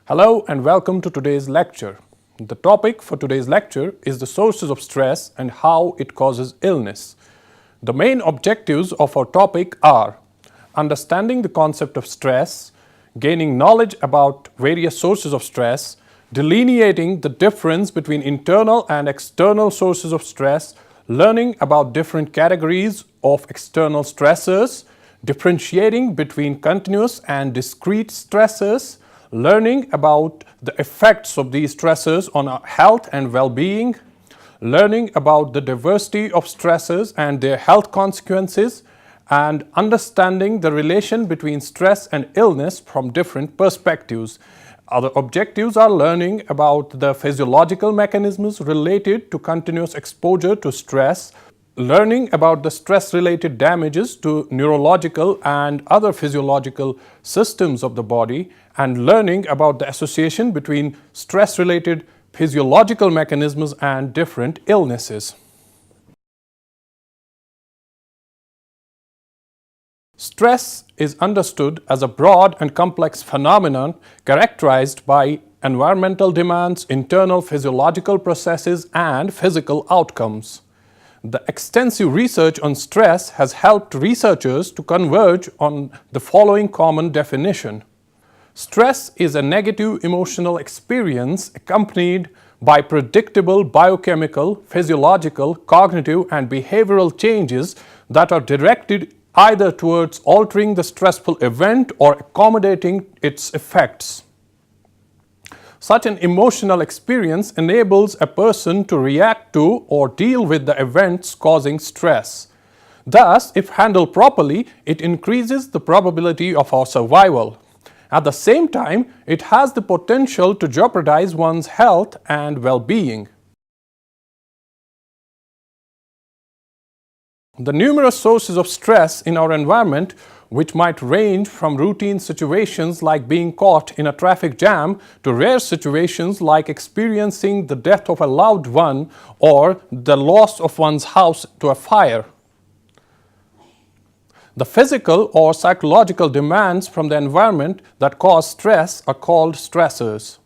Hello and welcome to today's lecture. The topic for today's lecture is the sources of stress and how it causes illness. The main objectives of our topic are understanding the concept of stress, gaining knowledge about various sources of stress, delineating the difference between internal and external sources of stress, learning about different categories of external stressors, differentiating between continuous and discrete stressors, learning about the effects of these stressors on our health and well-being, learning about the diversity of stressors and their health consequences, and understanding the relation between stress and illness from different perspectives. Other objectives are learning about the physiological mechanisms related to continuous exposure to stress, learning about the stress-related damages to neurological and other physiological systems of the body, and learning about the association between stress-related physiological mechanisms and different illnesses. Stress is understood as a broad and complex phenomenon characterized by environmental demands, internal physiological processes, and physical outcomes. The extensive research on stress has helped researchers to converge on the following common definition. Stress is a negative emotional experience accompanied by predictable biochemical, physiological, cognitive, and behavioral changes that are directed either towards altering the stressful event or accommodating its effects. Such an emotional experience enables a person to react to or deal with the events causing stress. Thus, if handled properly, it increases the probability of our survival. At the same time, it has the potential to jeopardize one's health and well-being. The numerous sources of stress in our environment, which might range from routine situations like being caught in a traffic jam to rare situations like experiencing the death of a loved one or the loss of one's house to a fire. The physical or psychological demands from the environment that cause stress are called stressors.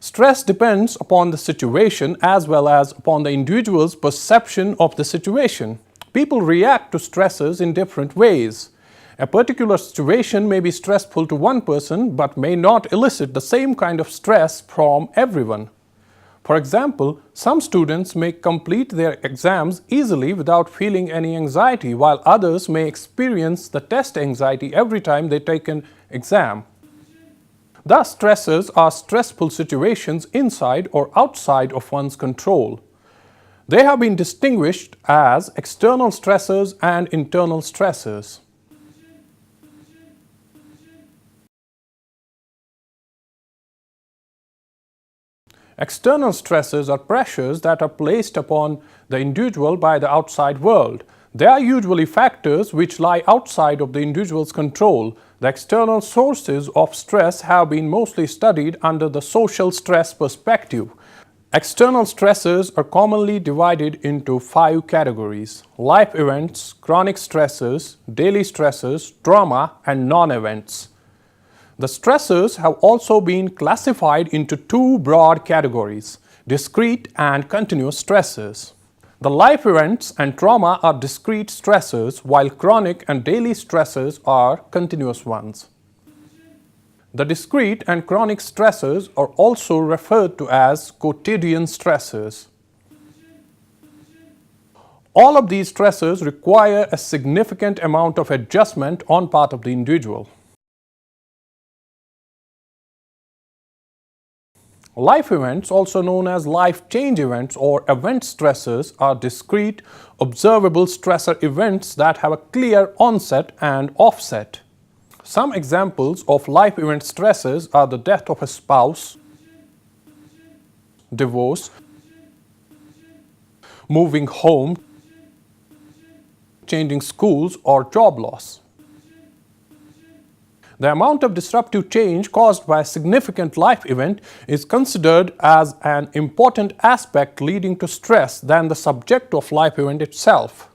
Stress depends upon the situation as well as upon the individual's perception of the situation. People react to stressors in different ways. A particular situation may be stressful to one person but may not elicit the same kind of stress from everyone. For example, some students may complete their exams easily without feeling any anxiety, while others may experience the test anxiety every time they take an exam. Thus, stressors are stressful situations inside or outside of one's control. They have been distinguished as external stressors and internal stressors. External stressors are pressures that are placed upon the individual by the outside world. They are usually factors which lie outside of the individual's control. The external sources of stress have been mostly studied under the social stress perspective. External stressors are commonly divided into 5 categories: life events, chronic stressors, daily stressors, trauma, and non-events. The stressors have also been classified into 2 broad categories: discrete and continuous stressors. The life events and trauma are discrete stressors, while chronic and daily stressors are continuous ones. The discrete and chronic stressors are also referred to as quotidian stressors. All of these stressors require a significant amount of adjustment on part of the individual. Life events, also known as life change events or event stressors, are discrete, observable stressor events that have a clear onset and offset. Some examples of life event stressors are the death of a spouse, divorce, moving home, changing schools, or job loss. The amount of disruptive change caused by a significant life event is considered as an important aspect leading to stress than the subject of life event itself.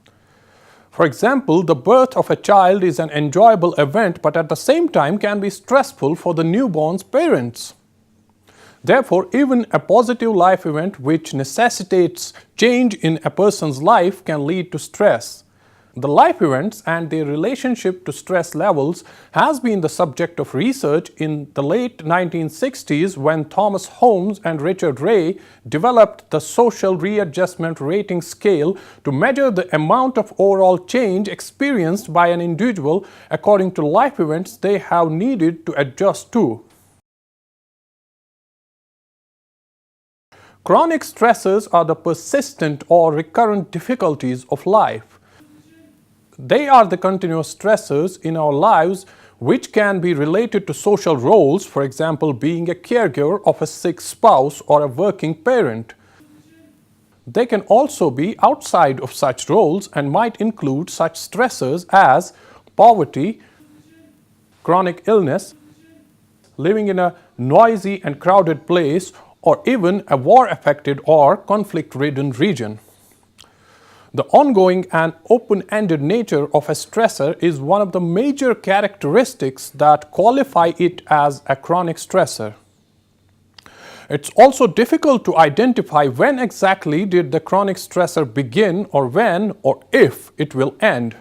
For example, the birth of a child is an enjoyable event but at the same time can be stressful for the newborn's parents. Therefore, even a positive life event which necessitates change in a person's life can lead to stress. The life events and their relationship to stress levels has been the subject of research in the late 1960s when Thomas Holmes and Richard Ray developed the Social Readjustment Rating Scale to measure the amount of overall change experienced by an individual according to life events they have needed to adjust to. Chronic stressors are the persistent or recurrent difficulties of life. They are the continuous stressors in our lives which can be related to social roles, for example, being a caregiver of a sick spouse or a working parent. They can also be outside of such roles and might include such stressors as poverty, chronic illness, living in a noisy and crowded place, or even a war-affected or conflict-ridden region. The ongoing and open-ended nature of a stressor is one of the major characteristics that qualify it as a chronic stressor. It's also difficult to identify when exactly did the chronic stressor begin or when or if it will end.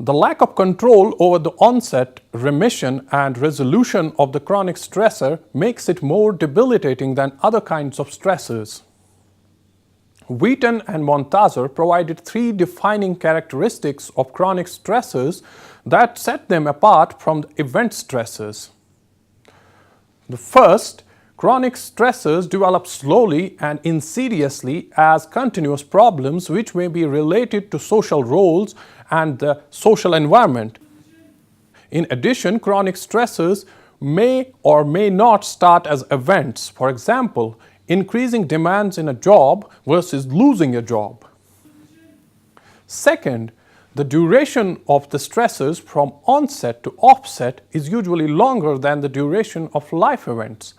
The lack of control over the onset, remission, and resolution of the chronic stressor makes it more debilitating than other kinds of stressors. Wheaton and Montazer provided three defining characteristics of chronic stressors that set them apart from the event stressors. The first, chronic stressors develop slowly and insidiously as continuous problems which may be related to social roles and the social environment. In addition, chronic stressors may or may not start as events. For example, increasing demands in a job versus losing a job. Second, the duration of the stressors from onset to offset is usually longer than the duration of life events.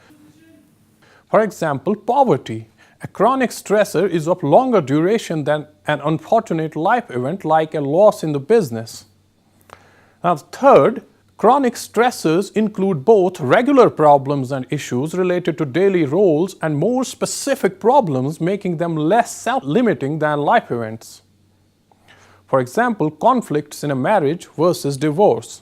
For example, poverty. A chronic stressor is of longer duration than an unfortunate life event like a loss in the business. Now, third, chronic stressors include both regular problems and issues related to daily roles and more specific problems, making them less self-limiting than life events. For example, conflicts in a marriage versus divorce.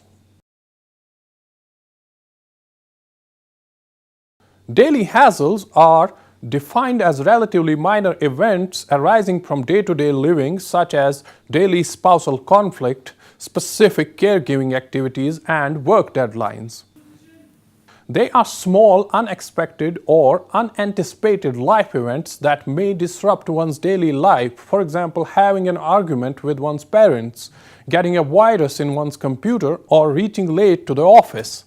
Daily hassles are defined as relatively minor events arising from day-to-day living, such as daily spousal conflict, specific caregiving activities, and work deadlines. They are small, unexpected, or unanticipated life events that may disrupt one's daily life. For example, having an argument with one's parents, getting a virus in one's computer, or reaching late to the office.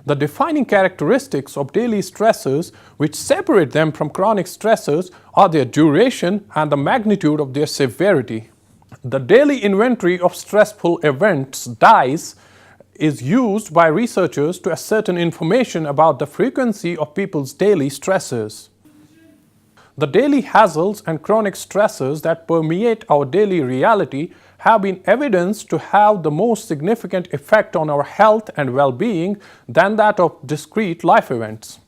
The defining characteristics of daily stressors which separate them from chronic stressors are their duration and the magnitude of their severity. The daily inventory of stressful events, DICE, is used by researchers to ascertain information about the frequency of people's daily stressors. The daily hassles and chronic stressors that permeate our daily reality have been evidenced to have the most significant effect on our health and well-being than that of discrete life events.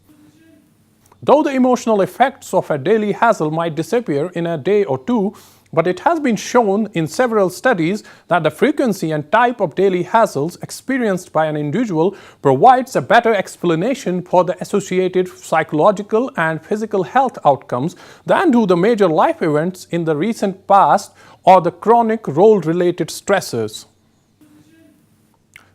Though the emotional effects of a daily hassle might disappear in a day or two, but it has been shown in several studies that the frequency and type of daily hassles experienced by an individual provides a better explanation for the associated psychological and physical health outcomes than do the major life events in the recent past or the chronic role-related stressors.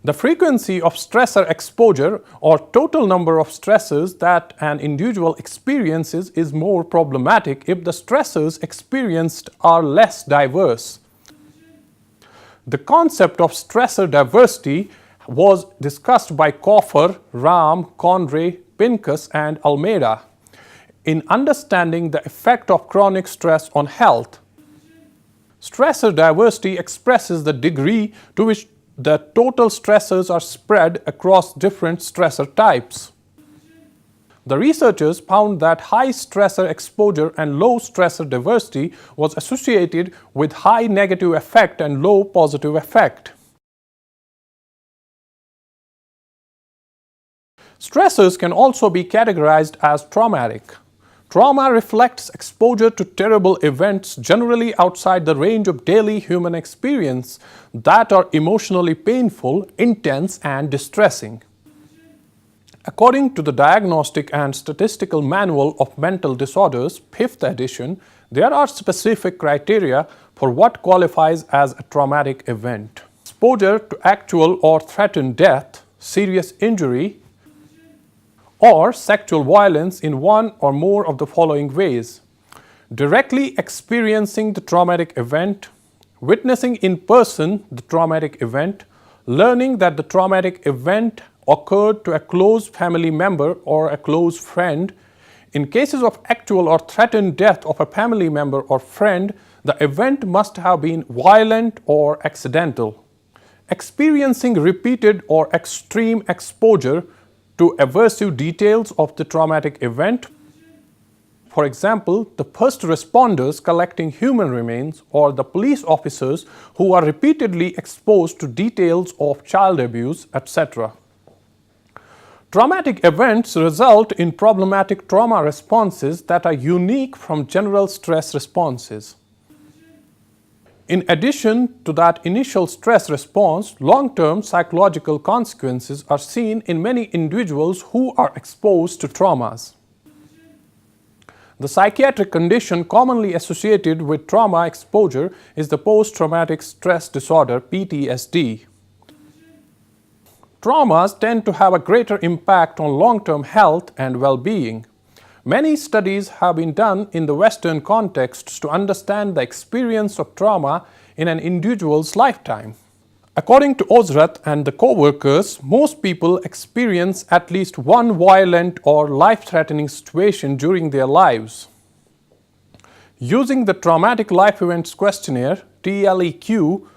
The frequency of stressor exposure or total number of stressors that an individual experiences is more problematic if the stressors experienced are less diverse. The concept of stressor diversity was discussed by Coffer, Ram, Conray, Pincus, and Almeida in understanding the effect of chronic stress on health. Stressor diversity expresses the degree to which the total stressors are spread across different stressor types. The researchers found that high stressor exposure and low stressor diversity was associated with high negative effect and low positive effect. Stressors can also be categorized as traumatic. Trauma reflects exposure to terrible events generally outside the range of daily human experience that are emotionally painful, intense, and distressing. According to the Diagnostic and Statistical Manual of Mental Disorders, 5th edition, there are specific criteria for what qualifies as a traumatic event. Exposure to actual or threatened death, serious injury, or sexual violence in one or more of the following ways: directly experiencing the traumatic event, witnessing in person the traumatic event, learning that the traumatic event occurred to a close family member or a close friend. In cases of actual or threatened death of a family member or friend, the event must have been violent or accidental. Experiencing repeated or extreme exposure to aversive details of the traumatic event. For example, the first responders collecting human remains or the police officers who are repeatedly exposed to details of child abuse, etc. Traumatic events result in problematic trauma responses that are unique from general stress responses. In addition to that initial stress response, long-term psychological consequences are seen in many individuals who are exposed to traumas. The psychiatric condition commonly associated with trauma exposure is the post-traumatic stress disorder, PTSD. Traumas tend to have a greater impact on long-term health and well-being. Many studies have been done in the Western context to understand the experience of trauma in an individual's lifetime. According to Ozrath and the co-workers, most people experience at least one violent or life-threatening situation during their lives. Using the Traumatic Life Events Questionnaire, TLEQ,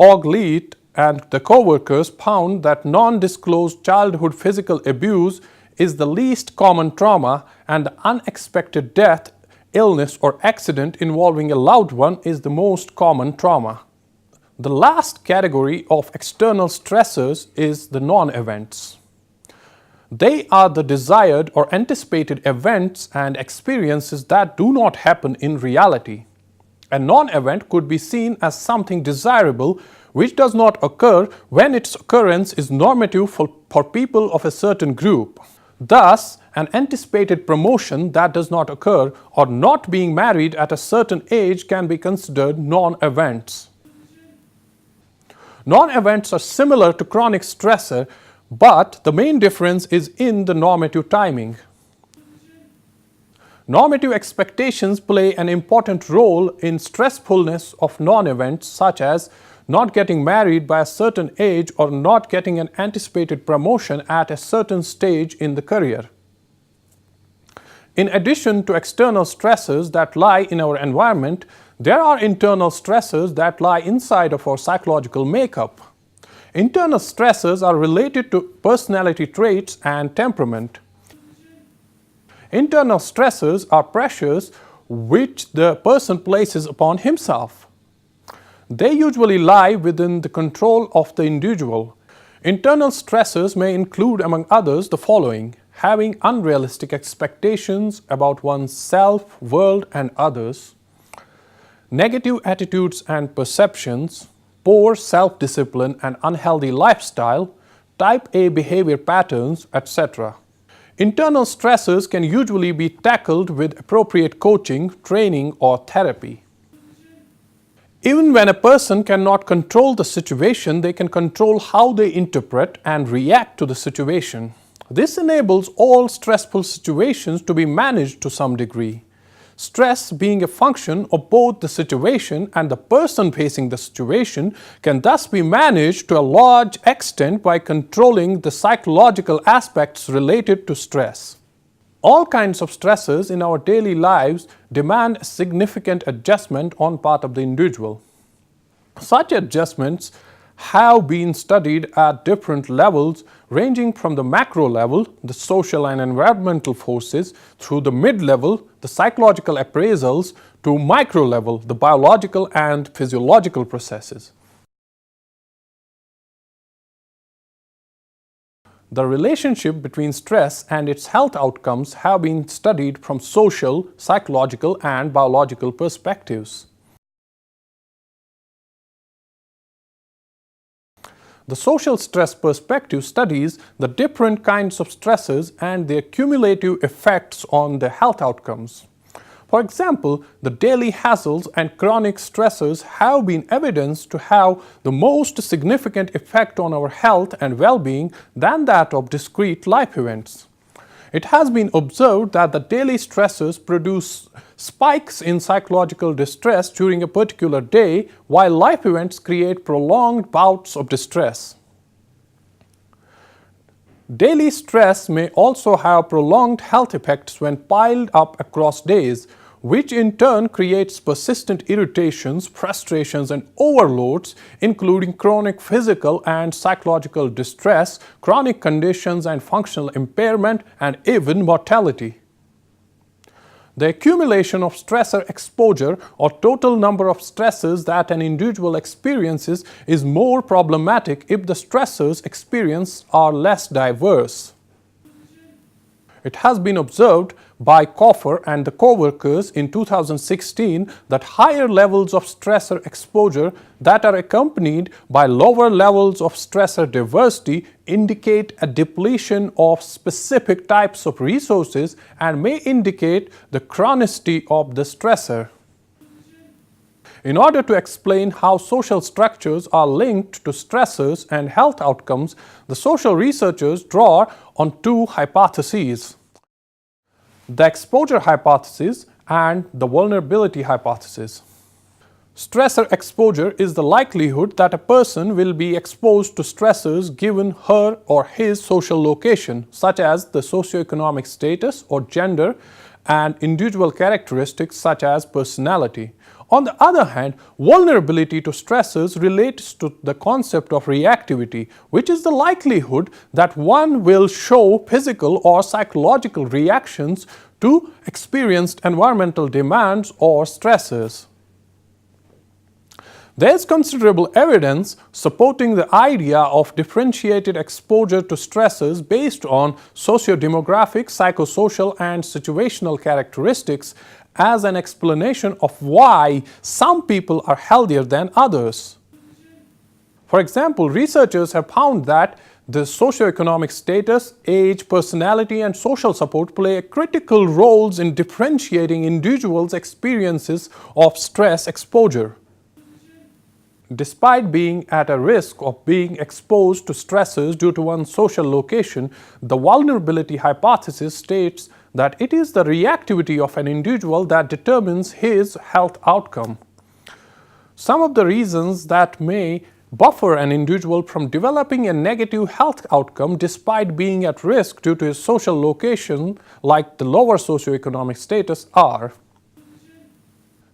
Ogleet and the co-workers found that non-disclosed childhood physical abuse is the least common trauma, and the unexpected death, illness, or accident involving a loved one is the most common trauma. The last category of external stressors is the non-events. They are the desired or anticipated events and experiences that do not happen in reality. A non-event could be seen as something desirable which does not occur when its occurrence is normative for people of a certain group. Thus, an anticipated promotion that does not occur or not being married at a certain age can be considered non-events. Non-events are similar to chronic stressor, but the main difference is in the normative timing. Normative expectations play an important role in stressfulness of non-events, such as not getting married by a certain age or not getting an anticipated promotion at a certain stage in the career. In addition to external stressors that lie in our environment, there are internal stressors that lie inside of our psychological makeup. Internal stressors are related to personality traits and temperament. Internal stressors are pressures which the person places upon himself. They usually lie within the control of the individual. Internal stressors may include, among others, the following: having unrealistic expectations about one's self, world, and others, negative attitudes and perceptions, poor self-discipline and unhealthy lifestyle, type A behavior patterns, etc. Internal stressors can usually be tackled with appropriate coaching, training, or therapy. Even when a person cannot control the situation, they can control how they interpret and react to the situation. This enables all stressful situations to be managed to some degree. Stress, being a function of both the situation and the person facing the situation, can thus be managed to a large extent by controlling the psychological aspects related to stress. All kinds of stressors in our daily lives demand a significant adjustment on part of the individual. Such adjustments have been studied at different levels, ranging from the macro level, the social and environmental forces, through the mid-level, the psychological appraisals, to micro level, the biological and physiological processes. The relationship between stress and its health outcomes have been studied from social, psychological, and biological perspectives. The social stress perspective studies the different kinds of stresses and their cumulative effects on the health outcomes. For example, the daily hassles and chronic stressors have been evidenced to have the most significant effect on our health and well-being than that of discrete life events. It has been observed that the daily stressors produce spikes in psychological distress during a particular day, while life events create prolonged bouts of distress. Daily stress may also have prolonged health effects when piled up across days, which in turn creates persistent irritations, frustrations, and overloads, including chronic physical and psychological distress, chronic conditions and functional impairment, and even mortality. The accumulation of stressor exposure, or total number of stresses that an individual experiences, is more problematic if the stressors experienced are less diverse. It has been observed by Coffer and the co-workers in 2016 that higher levels of stressor exposure that are accompanied by lower levels of stressor diversity indicate a depletion of specific types of resources and may indicate the chronicity of the stressor. In order to explain how social structures are linked to stressors and health outcomes, the social researchers draw on two hypotheses: the exposure hypothesis and the vulnerability hypothesis. Stressor exposure is the likelihood that a person will be exposed to stressors given her or his social location, such as the socioeconomic status or gender, and individual characteristics such as personality. On the other hand, vulnerability to stressors relates to the concept of reactivity, which is the likelihood that one will show physical or psychological reactions to experienced environmental demands or stressors. There is considerable evidence supporting the idea of differentiated exposure to stressors based on socio-demographic, psychosocial, and situational characteristics as an explanation of why some people are healthier than others. For example, researchers have found that the socioeconomic status, age, personality, and social support play critical roles in differentiating individuals' experiences of stress exposure. Despite being at a risk of being exposed to stressors due to one's social location, the vulnerability hypothesis states that it is the reactivity of an individual that determines his health outcome. Some of the reasons that may buffer an individual from developing a negative health outcome despite being at risk due to his social location, like the lower socioeconomic status, are: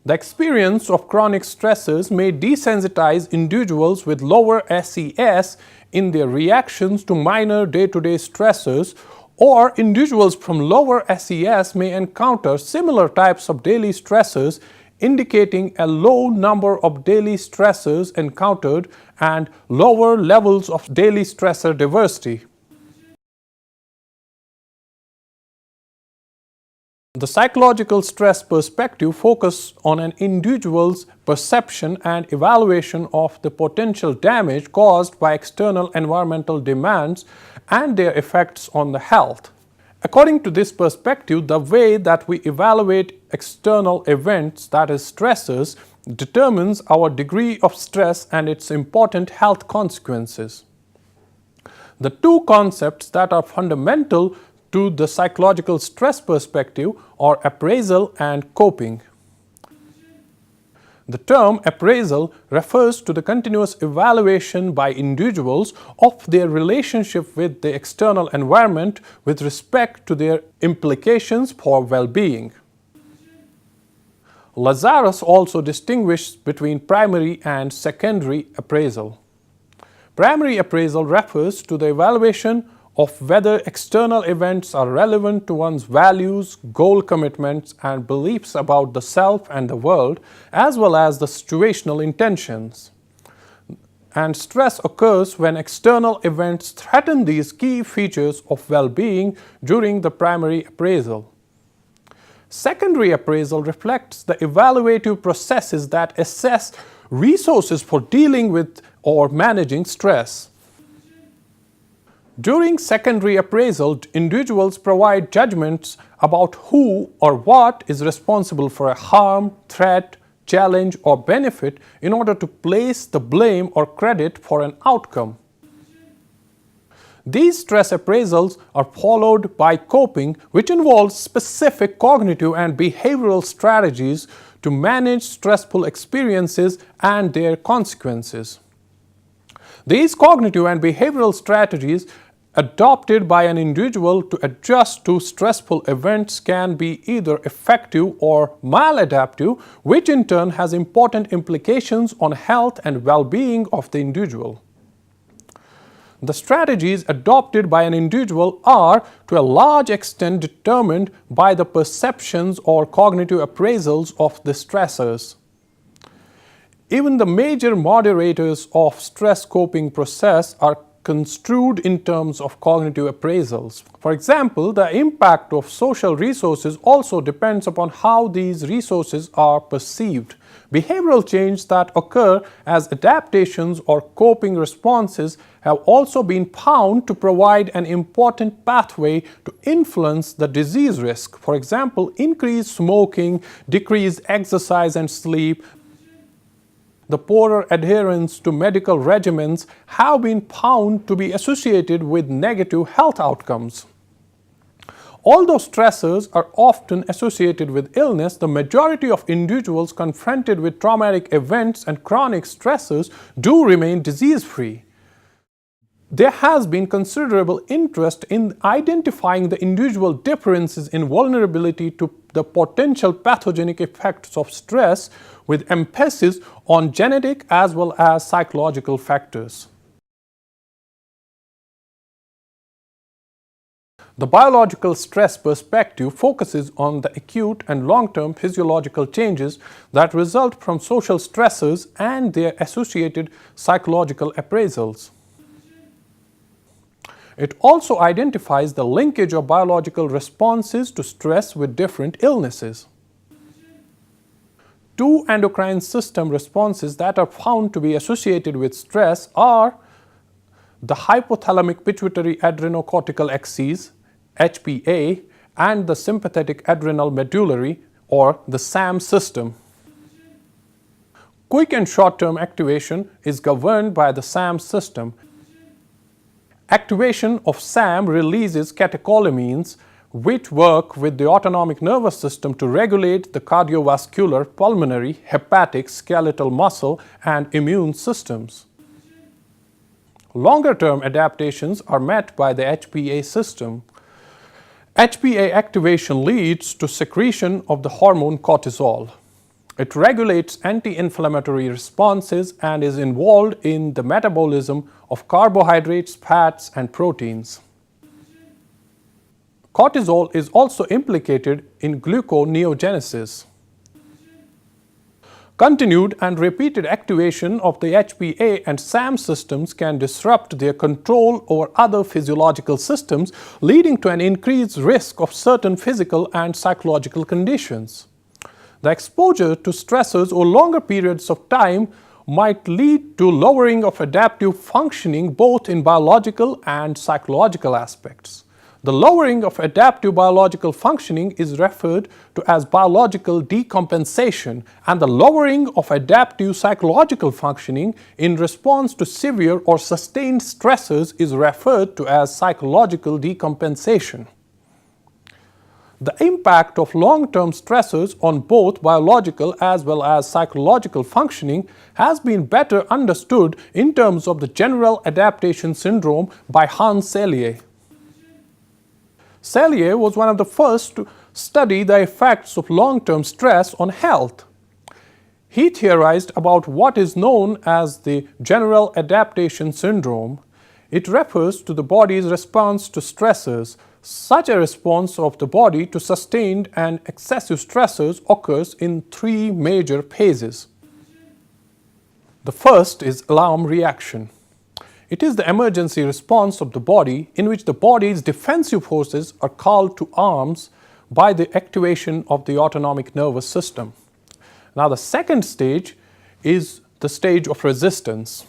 the experience of chronic stressors may desensitize individuals with lower SES in their reactions to minor day-to-day stressors, or individuals from lower SES may encounter similar types of daily stressors, indicating a low number of daily stressors encountered and lower levels of daily stressor diversity. The psychological stress perspective focuses on an individual's perception and evaluation of the potential damage caused by external environmental demands and their effects on the health. According to this perspective, the way that we evaluate external events, that is stressors, determines our degree of stress and its important health consequences. The two concepts that are fundamental to the psychological stress perspective are appraisal and coping. The term appraisal refers to the continuous evaluation by individuals of their relationship with the external environment with respect to their implications for well-being. Lazarus also distinguished between primary and secondary appraisal. Primary appraisal refers to the evaluation of whether external events are relevant to one's values, goal commitments, and beliefs about the self and the world, as well as the situational intentions. and stress occurs when external events threaten these key features of well-being during the primary appraisal. Secondary appraisal reflects the evaluative processes that assess resources for dealing with or managing stress. During secondary appraisal, individuals provide judgments about who or what is responsible for a harm, threat, challenge, or benefit in order to place the blame or credit for an outcome. These stress appraisals are followed by coping, which involves specific cognitive and behavioral strategies to manage stressful experiences and their consequences. These cognitive and behavioral strategies adopted by an individual to adjust to stressful events can be either effective or maladaptive, which in turn has important implications on health and well-being of the individual. The strategies adopted by an individual are, to a large extent, determined by the perceptions or cognitive appraisals of the stressors. Even the major moderators of stress coping process are construed in terms of cognitive appraisals. For example, the impact of social resources also depends upon how these resources are perceived. Behavioral changes that occur as adaptations or coping responses have also been found to provide an important pathway to influence the disease risk. For example, increased smoking, decreased exercise and sleep, the poorer adherence to medical regimens have been found to be associated with negative health outcomes. Although stressors are often associated with illness, the majority of individuals confronted with traumatic events and chronic stressors do remain disease-free. There has been considerable interest in identifying the individual differences in vulnerability to the potential pathogenic effects of stress, with emphasis on genetic as well as psychological factors. The biological stress perspective focuses on the acute and long-term physiological changes that result from social stressors and their associated psychological appraisals. It also identifies the linkage of biological responses to stress with different illnesses. Two endocrine system responses that are found to be associated with stress are the hypothalamic pituitary adrenocortical axis, HPA, and the sympathetic adrenal medullary, or the SAM system. Quick and short-term activation is governed by the SAM system. Activation of SAM releases catecholamines, which work with the autonomic nervous system to regulate the cardiovascular, pulmonary, hepatic, skeletal muscle, and immune systems. Longer-term adaptations are met by the HPA system. HPA activation leads to secretion of the hormone cortisol. It regulates anti-inflammatory responses and is involved in the metabolism of carbohydrates, fats, and proteins. Cortisol is also implicated in gluconeogenesis. Continued and repeated activation of the HPA and SAM systems can disrupt their control over other physiological systems, leading to an increased risk of certain physical and psychological conditions. The exposure to stressors over longer periods of time might lead to lowering of adaptive functioning both in biological and psychological aspects. The lowering of adaptive biological functioning is referred to as biological decompensation, and the lowering of adaptive psychological functioning in response to severe or sustained stressors is referred to as psychological decompensation. The impact of long-term stressors on both biological as well as psychological functioning has been better understood in terms of the general adaptation syndrome by Hans Selye. Selye was one of the first to study the effects of long-term stress on health. He theorized about what is known as the general adaptation syndrome. It refers to the body's response to stressors. Such a response of the body to sustained and excessive stressors occurs in three major phases. The first is alarm reaction. It is the emergency response of the body in which the body's defensive forces are called to arms by the activation of the autonomic nervous system. Now, the second stage is the stage of resistance.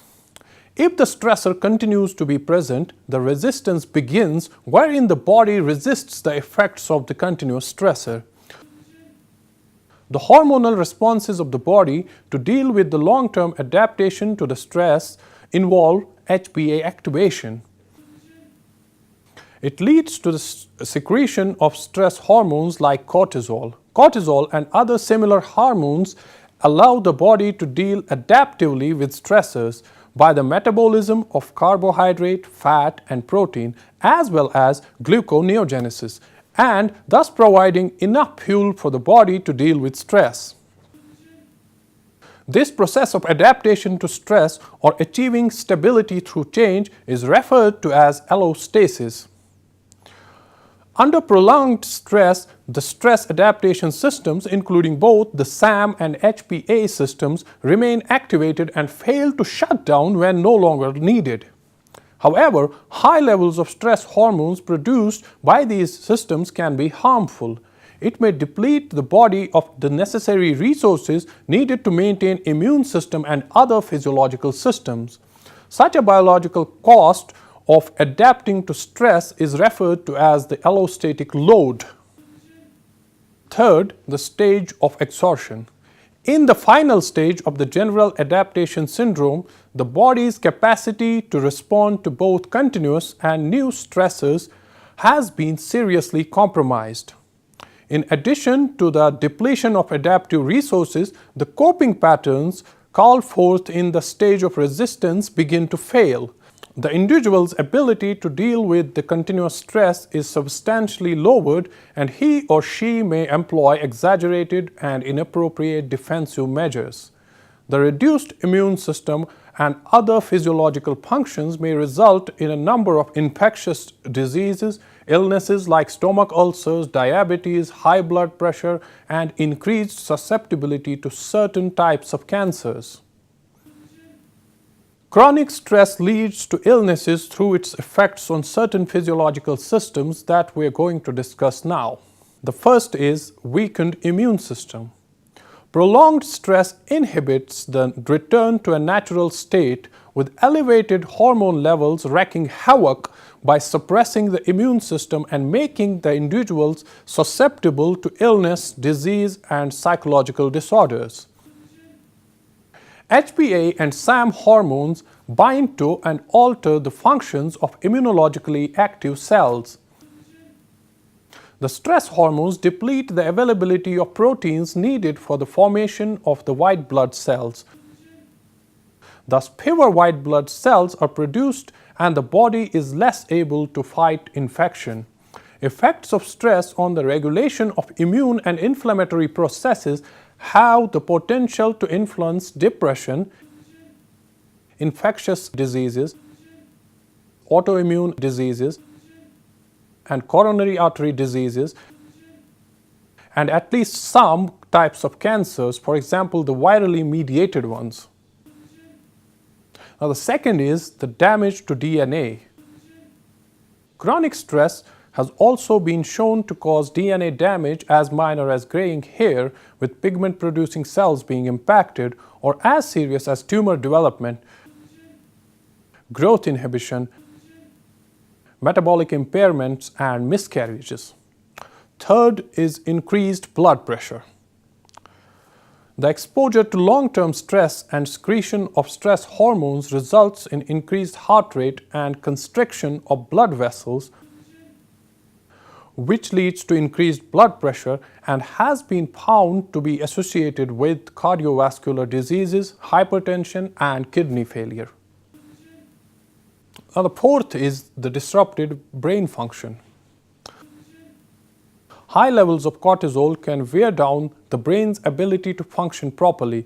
If the stressor continues to be present, the resistance begins wherein the body resists the effects of the continuous stressor. The hormonal responses of the body to deal with the long-term adaptation to the stress involve HPA activation. It leads to the secretion of stress hormones like cortisol. Cortisol and other similar hormones allow the body to deal adaptively with stressors by the metabolism of carbohydrate, fat, and protein, as well as gluconeogenesis, and thus providing enough fuel for the body to deal with stress. This process of adaptation to stress or achieving stability through change is referred to as allostasis. Under prolonged stress, the stress adaptation systems, including both the SAM and HPA systems, remain activated and fail to shut down when no longer needed. However, high levels of stress hormones produced by these systems can be harmful. It may deplete the body of the necessary resources needed to maintain immune system and other physiological systems. Such a biological cost of adapting to stress is referred to as the allostatic load. Third, the stage of exhaustion. In the final stage of the general adaptation syndrome, the body's capacity to respond to both continuous and new stressors has been seriously compromised. In addition to the depletion of adaptive resources, the coping patterns called forth in the stage of resistance begin to fail. The individual's ability to deal with the continuous stress is substantially lowered, and he or she may employ exaggerated and inappropriate defensive measures. The reduced immune system and other physiological functions may result in a number of infectious diseases, illnesses like stomach ulcers, diabetes, high blood pressure, and increased susceptibility to certain types of cancers. Chronic stress leads to illnesses through its effects on certain physiological systems that we are going to discuss now. The first is weakened immune system. Prolonged stress inhibits the return to a natural state, with elevated hormone levels wreaking havoc by suppressing the immune system and making the individuals susceptible to illness, disease, and psychological disorders. HPA and SAM hormones bind to and alter the functions of immunologically active cells. The stress hormones deplete the availability of proteins needed for the formation of the white blood cells. Thus, fewer white blood cells are produced and the body is less able to fight infection. Effects of stress on the regulation of immune and inflammatory processes have the potential to influence depression, infectious diseases, autoimmune diseases, and coronary artery diseases, and at least some types of cancers, for example, the virally mediated ones. Now, the second is the damage to DNA. Chronic stress has also been shown to cause DNA damage as minor as graying hair, with pigment-producing cells being impacted, or as serious as tumor development, growth inhibition, metabolic impairments, and miscarriages. Third is increased blood pressure. The exposure to long-term stress and secretion of stress hormones results in increased heart rate and constriction of blood vessels, which leads to increased blood pressure and has been found to be associated with cardiovascular diseases, hypertension, and kidney failure. Now, the fourth is the disrupted brain function. High levels of cortisol can wear down the brain's ability to function properly.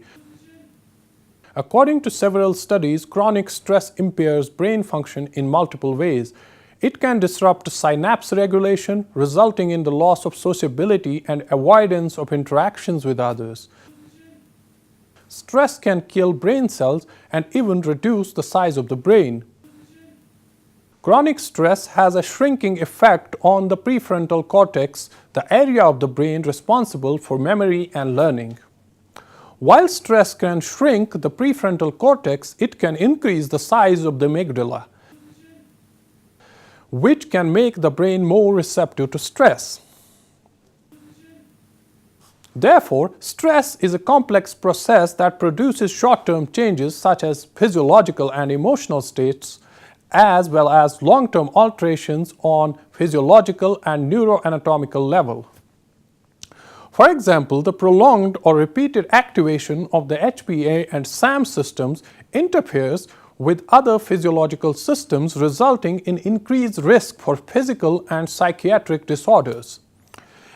According to several studies, chronic stress impairs brain function in multiple ways. It can disrupt synapse regulation, resulting in the loss of sociability and avoidance of interactions with others. stress can kill brain cells and even reduce the size of the brain. Chronic stress has a shrinking effect on the prefrontal cortex, the area of the brain responsible for memory and learning. While stress can shrink the prefrontal cortex, it can increase the size of the amygdala, which can make the brain more receptive to stress. Therefore, stress is a complex process that produces short-term changes such as physiological and emotional states, as well as long-term alterations on physiological and neuroanatomical level. For example, the prolonged or repeated activation of the HPA and SAM systems interferes with other physiological systems, resulting in increased risk for physical and psychiatric disorders.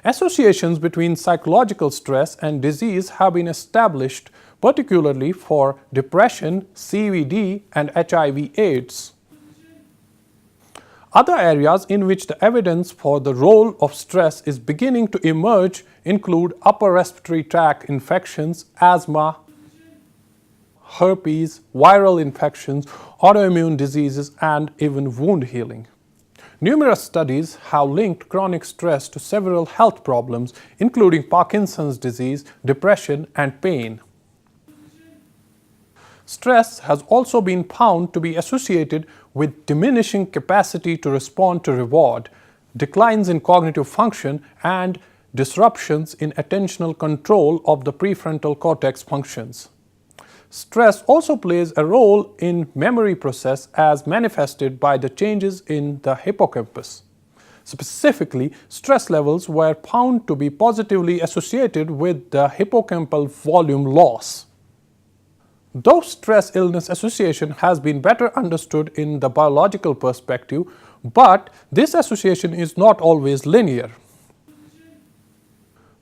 Associations between psychological stress and disease have been established, particularly for depression, CVD, and HIV/AIDS. Other areas in which the evidence for the role of stress is beginning to emerge include upper respiratory tract infections, asthma, herpes, viral infections, autoimmune diseases, and even wound healing. Numerous studies have linked chronic stress to several health problems, including Parkinson's disease, depression, and pain. Stress has also been found to be associated with diminishing capacity to respond to reward, declines in cognitive function, and disruptions in attentional control of the prefrontal cortex functions. Stress also plays a role in memory process as manifested by the changes in the hippocampus. Specifically, stress levels were found to be positively associated with the hippocampal volume loss. Though stress-illness association has been better understood in the biological perspective, but this association is not always linear.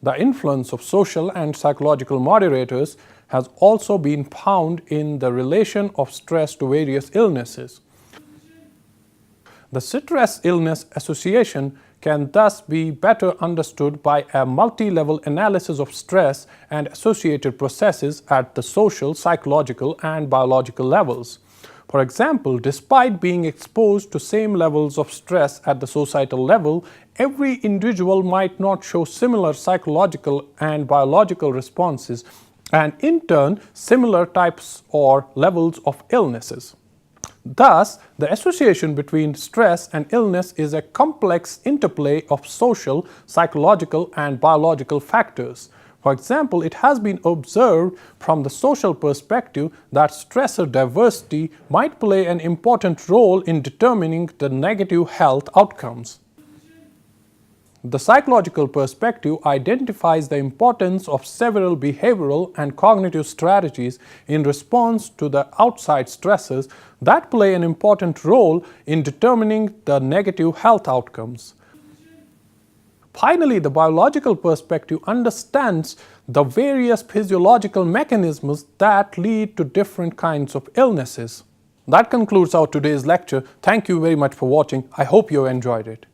The influence of social and psychological moderators has also been found in the relation of stress to various illnesses. The stress-illness association can thus be better understood by a multi-level analysis of stress and associated processes at the social, psychological, and biological levels. For example, despite being exposed to same levels of stress at the societal level, every individual might not show similar psychological and biological responses, and in turn, similar types or levels of illnesses. Thus, the association between stress and illness is a complex interplay of social, psychological, and biological factors. For example, it has been observed from the social perspective that stressor diversity might play an important role in determining the negative health outcomes. The psychological perspective identifies the importance of several behavioral and cognitive strategies in response to the outside stressors that play an important role in determining the negative health outcomes. Finally, the biological perspective understands the various physiological mechanisms that lead to different kinds of illnesses. That concludes our today's lecture. Thank you very much for watching. I hope you enjoyed it.